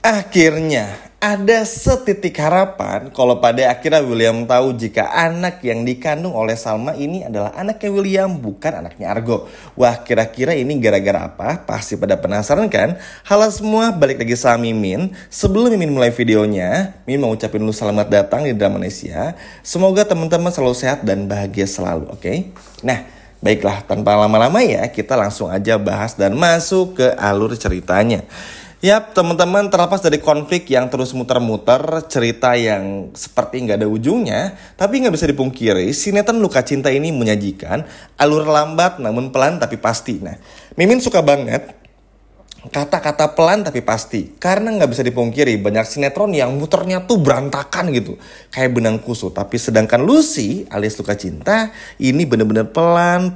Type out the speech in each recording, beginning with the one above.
Akhirnya, ada setitik harapan kalau pada akhirnya William tahu jika anak yang dikandung oleh Salma ini adalah anaknya William, bukan anaknya Argo. Wah, kira-kira ini gara-gara apa? Pasti pada penasaran kan? Halo semua, balik lagi sama Mimin. Sebelum Mimin mulai videonya, Mimin mau ucapin dulu selamat datang di Dramanesia. Semoga teman-teman selalu sehat dan bahagia selalu, oke? Nah, baiklah, tanpa lama-lama ya, kita langsung aja bahas dan masuk ke alur ceritanya. Yap, teman-teman, terlepas dari konflik yang terus muter-muter, cerita yang seperti nggak ada ujungnya, tapi nggak bisa dipungkiri, sinetron Luka Cinta ini menyajikan alur lambat namun pelan tapi pasti. Nah, Mimin suka banget kata-kata pelan tapi pasti, karena nggak bisa dipungkiri banyak sinetron yang muternya tuh berantakan gitu, kayak benang kusut. Tapi sedangkan Lucy alias Luka Cinta ini bener-bener pelan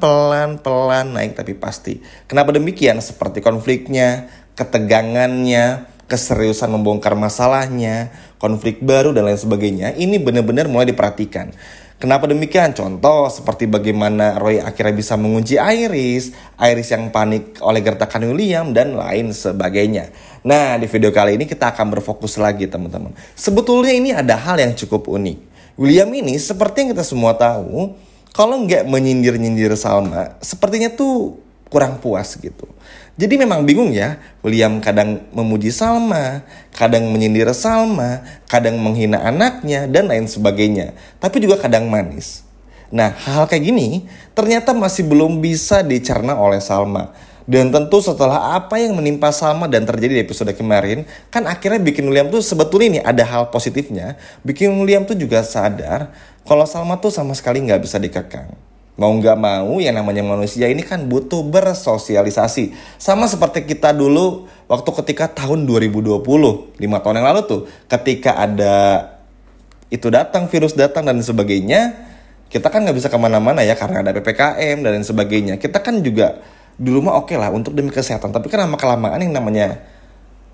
naik tapi pasti. Kenapa demikian? Seperti konfliknya, ketegangannya, keseriusan membongkar masalahnya, konflik baru dan lain sebagainya, ini benar-benar mulai diperhatikan. Kenapa demikian? Contoh seperti bagaimana Roy akhirnya bisa mengunci Iris yang panik oleh gertakan William dan lain sebagainya. Nah, di video kali ini kita akan berfokus lagi teman-teman. Sebetulnya ini ada hal yang cukup unik. William ini seperti yang kita semua tahu, kalau nggak menyindir-nyindir Salma, sepertinya tuh kurang puas gitu. Jadi memang bingung ya, William kadang memuji Salma, kadang menyindir Salma, kadang menghina anaknya, dan lain sebagainya. Tapi juga kadang manis. Nah, hal kayak gini ternyata masih belum bisa dicerna oleh Salma. Dan tentu setelah apa yang menimpa Salma dan terjadi di episode kemarin, kan akhirnya bikin William tuh sebetulnya ini ada hal positifnya. Bikin William tuh juga sadar kalau Salma tuh sama sekali nggak bisa dikekang. Mau nggak mau, yang namanya manusia ini kan butuh bersosialisasi. Sama seperti kita dulu waktu ketika tahun 2020, 5 tahun yang lalu tuh. Ketika ada itu datang, virus datang dan sebagainya, kita kan nggak bisa kemana-mana ya karena ada PPKM dan lain sebagainya. Kita kan juga di rumah oke lah untuk demi kesehatan. Tapi kan lama-kelamaan yang namanya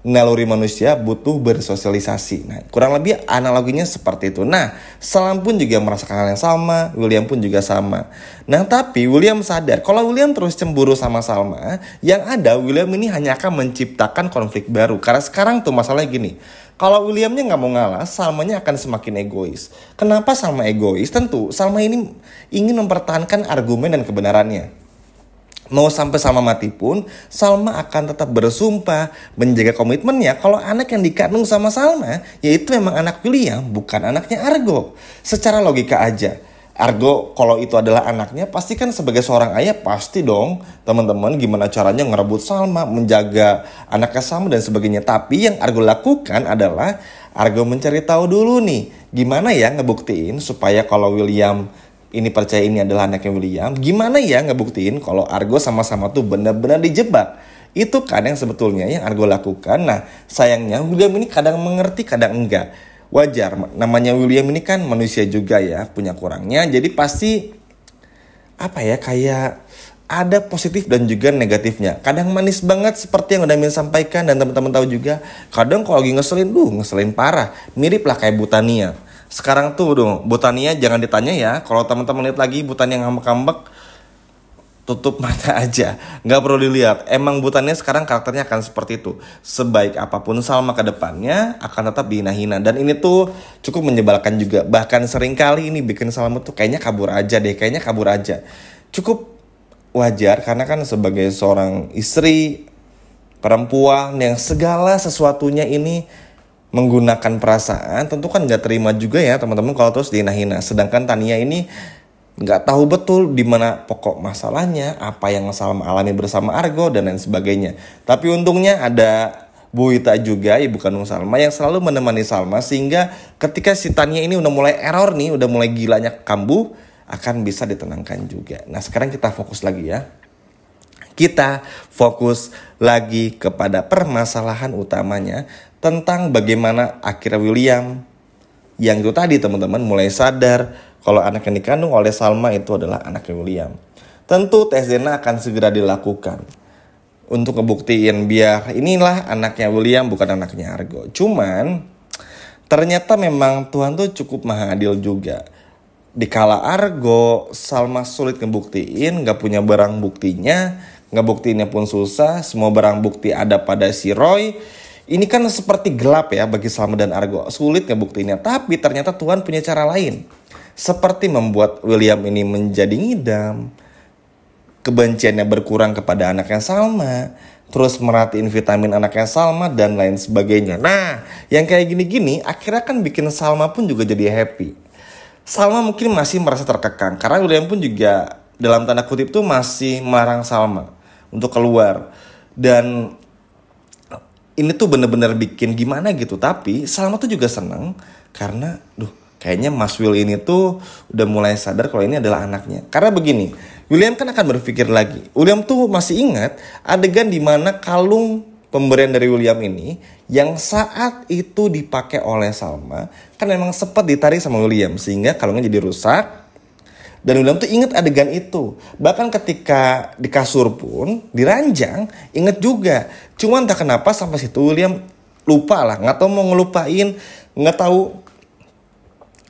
naluri manusia butuh bersosialisasi. Nah, kurang lebih analoginya seperti itu. Nah, Salam pun juga merasakan hal yang sama, William pun juga sama. Nah, tapi William sadar kalau William terus cemburu sama Salma, yang ada William ini hanya akan menciptakan konflik baru. Karena sekarang tuh masalahnya gini, kalau Williamnya nggak mau ngalah, Salmanya akan semakin egois. Kenapa Salma egois? Tentu Salma ini ingin mempertahankan argumen dan kebenarannya. Mau sampai Salma mati pun, Salma akan tetap bersumpah menjaga komitmennya kalau anak yang dikandung sama Salma, yaitu memang anak William, bukan anaknya Argo. Secara logika aja, Argo kalau itu adalah anaknya, pasti kan sebagai seorang ayah pasti dong, teman-teman, gimana caranya ngerebut Salma, menjaga anaknya Salma dan sebagainya. Tapi yang Argo lakukan adalah Argo mencari tahu dulu nih, gimana ya ngebuktiin supaya kalau William ini percaya ini adalah anaknya William, gimana ya ngebuktiin kalau Argo sama-sama tuh benar-benar dijebak. Itu kan yang sebetulnya yang Argo lakukan. Nah, sayangnya William ini kadang mengerti, kadang enggak. Wajar, namanya William ini kan manusia juga ya, punya kurangnya. Jadi pasti kayak ada positif dan juga negatifnya. Kadang manis banget seperti yang udah Min sampaikan dan teman-teman tahu juga. Kadang kalau lagi ngeselin parah. Mirip lah kayak Butania. Sekarang tuh Butania jangan ditanya ya. Kalau teman-teman lihat lagi Butania ngambek-ngambek, tutup mata aja, nggak perlu dilihat. Emang Butania sekarang karakternya akan seperti itu. Sebaik apapun Salma ke depannya akan tetap dihina-hina. Dan ini tuh cukup menyebalkan juga. Bahkan seringkali ini bikin Salma tuh kayaknya kabur aja. Cukup wajar karena kan sebagai seorang istri perempuan yang segala sesuatunya ini menggunakan perasaan, tentu kan nggak terima juga ya teman-teman kalau terus dihina-hina. Sedangkan Tania ini nggak tahu betul di mana pokok masalahnya, apa yang Salma alami bersama Argo dan lain sebagainya. Tapi untungnya ada Bu Wita juga, ibu kandung Salma, yang selalu menemani Salma sehingga ketika si Tania ini udah mulai error nih, udah mulai gilanya kambuh, akan bisa ditenangkan juga. Nah, sekarang kita fokus lagi ya. Kita fokus lagi kepada permasalahan utamanya tentang bagaimana akhirnya William yang itu tadi teman-teman mulai sadar kalau anak yang dikandung oleh Salma itu adalah anaknya William. Tentu tes DNA akan segera dilakukan untuk ngebuktiin biar inilah anaknya William bukan anaknya Argo. Cuman ternyata memang Tuhan tuh cukup maha adil juga. Dikala Argo, Salma sulit ngebuktiin, gak punya barang buktinya, ngebuktiinnya pun susah, semua barang bukti ada pada si Roy. Ini kan seperti gelap ya bagi Salma dan Argo. Sulit ngebuktiinnya. Tapi ternyata Tuhan punya cara lain. Seperti membuat William ini menjadi ngidam. Kebenciannya berkurang kepada anaknya Salma. Terus merhatiin vitamin anaknya Salma dan lain sebagainya. Nah, yang kayak gini-gini akhirnya kan bikin Salma pun juga jadi happy. Salma mungkin masih merasa terkekang. Karena William pun juga dalam tanda kutip tuh masih melarang Salma untuk keluar. Dan ini tuh bener-bener bikin gimana gitu. Tapi Salma tuh juga seneng karena kayaknya Mas Will ini tuh udah mulai sadar kalau ini adalah anaknya. Karena begini, William kan akan berpikir lagi. William tuh masih ingat adegan dimana kalung pemberian dari William ini yang saat itu dipakai oleh Salma kan memang sempat ditarik sama William sehingga kalungnya jadi rusak. Dan William tuh inget adegan itu. Bahkan ketika di kasur pun, di ranjang, inget juga. Cuman tak kenapa sampai situ William lupa lah. Gak tahu mau ngelupain, gak tahu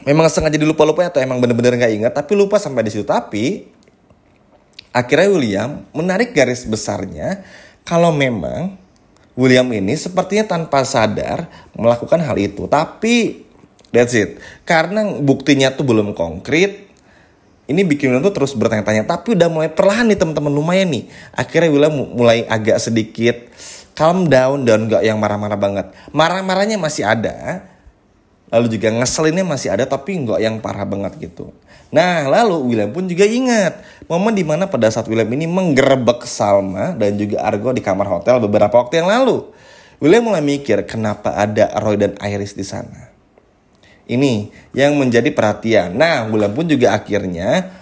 memang sengaja dilupa-lupa atau emang bener-bener gak ingat. Tapi lupa sampai di situ. Tapi akhirnya William menarik garis besarnya kalau memang William ini sepertinya tanpa sadar melakukan hal itu. Tapi that's it. Karena buktinya tuh belum konkret. Ini bikin William tuh terus bertanya-tanya. Tapi udah mulai perlahan nih teman-teman, lumayan nih. Akhirnya William mulai agak sedikit calm down dan gak yang marah-marah banget. Marah-marahnya masih ada. Lalu juga ngeselinnya masih ada tapi gak yang parah banget gitu. Nah lalu William pun juga ingat momen dimana pada saat William ini menggerebek Salma dan juga Argo di kamar hotel beberapa waktu yang lalu. William mulai mikir kenapa ada Roy dan Iris di sana. Ini yang menjadi perhatian. Nah, William pun juga akhirnya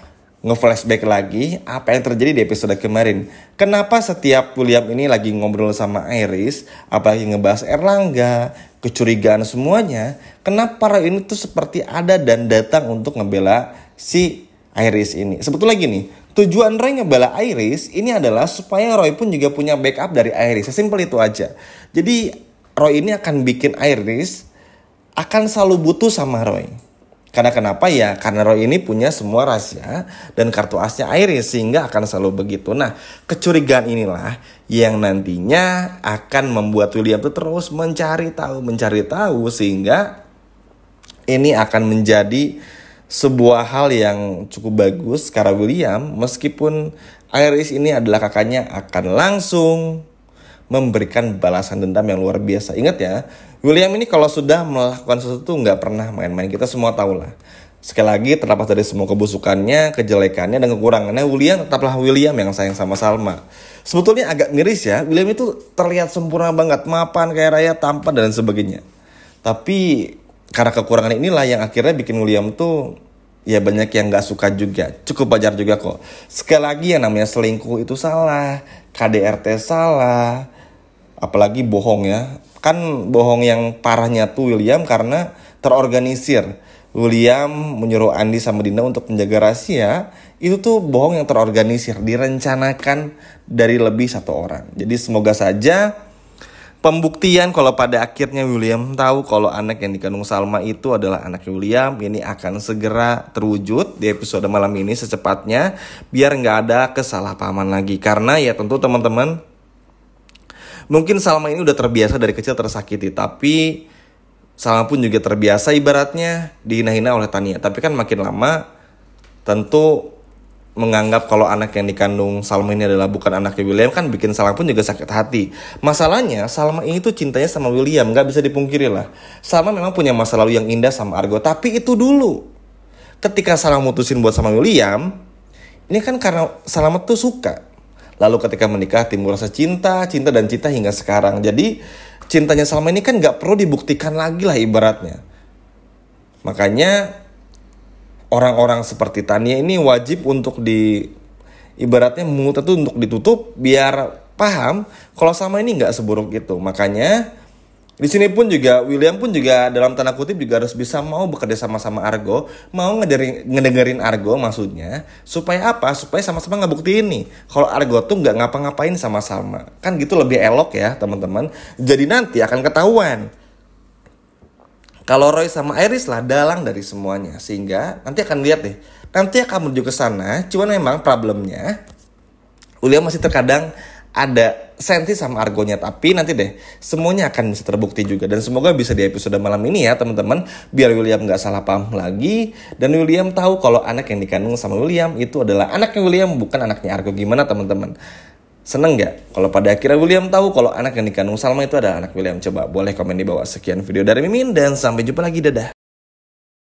nge-flashback lagi apa yang terjadi di episode kemarin. Kenapa setiap William ini lagi ngobrol sama Iris, apalagi ngebahas Erlangga, kecurigaan semuanya, kenapa Roy ini tuh seperti ada dan datang untuk ngebela si Iris ini. Sebetulnya gini, tujuan Roy ngebela Iris ini adalah supaya Roy pun juga punya backup dari Iris. Sesimpel itu aja. Jadi Roy ini akan bikin Iris akan selalu butuh sama Roy. Karena kenapa ya? Karena Roy ini punya semua rahasia dan kartu asnya Iris sehingga akan selalu begitu. Nah, kecurigaan inilah yang nantinya akan membuat William tuh terus mencari tahu sehingga ini akan menjadi sebuah hal yang cukup bagus karena William meskipun Iris ini adalah kakaknya akan langsung memberikan balasan dendam yang luar biasa. Ingat ya, William ini kalau sudah melakukan sesuatu nggak pernah main-main. Kita semua tahu lah. Sekali lagi terlepas dari semua kebusukannya, kejelekannya, dan kekurangannya, William tetaplah William yang sayang sama Salma. Sebetulnya agak miris ya, William itu terlihat sempurna banget, mapan, kaya raya, tampan, dan sebagainya. Tapi karena kekurangan inilah yang akhirnya bikin William tuh ya banyak yang gak suka juga. Cukup wajar juga kok. Sekali lagi yang namanya selingkuh itu salah, KDRT salah, apalagi bohong ya. Kan bohong yang parahnya tuh William karena terorganisir. William menyuruh Andi sama Dinda untuk menjaga rahasia. Itu tuh bohong yang terorganisir, direncanakan dari lebih satu orang. Jadi semoga saja pembuktian kalau pada akhirnya William tahu kalau anak yang dikandung Salma itu adalah anaknya William, ini akan segera terwujud di episode malam ini secepatnya biar nggak ada kesalahpahaman lagi. Karena ya tentu teman-teman, mungkin Salma ini udah terbiasa dari kecil tersakiti, tapi Salma pun juga terbiasa ibaratnya dihina-hina oleh Tania. Tapi kan makin lama tentu menganggap kalau anak yang dikandung Salma ini adalah bukan anaknya William kan bikin Salma pun juga sakit hati. Masalahnya Salma ini tuh cintanya sama William, gak bisa dipungkiri lah. Salma memang punya masa lalu yang indah sama Argo, tapi itu dulu. Ketika Salma mutusin buat sama William, ini kan karena Salma tuh suka. Lalu ketika menikah timbul rasa cinta hingga sekarang. Jadi cintanya Salma ini kan gak perlu dibuktikan lagi lah ibaratnya. Makanya orang-orang seperti Tania ini wajib untuk ibaratnya mulut itu untuk ditutup biar paham kalau Salma ini nggak seburuk itu. Makanya di sini pun juga William pun juga dalam tanda kutip juga harus bisa mau bekerja sama Argo, mau ngedengerin Argo maksudnya supaya apa? Supaya sama-sama ngebuktiin nih kalau Argo tuh nggak ngapa-ngapain sama Salma. Kan gitu lebih elok ya teman-teman. Jadi nanti akan ketahuan kalau Roy sama Iris lah dalang dari semuanya. Sehingga nanti akan lihat deh. Nanti akan menuju ke sana. Cuman memang problemnya William masih terkadang ada Senti sama Argonya. Tapi nanti deh, semuanya akan bisa terbukti juga. Dan semoga bisa di episode malam ini ya teman-teman, biar William gak salah paham lagi. Dan William tahu kalau anak yang dikandung sama William itu adalah anaknya William, bukan anaknya Argo. Gimana teman-teman? Seneng gak kalau pada akhirnya William tahu kalau anak yang dikandung Salma itu adalah anak William? Coba boleh komen di bawah. Sekian video dari Mimin dan sampai jumpa lagi, dadah.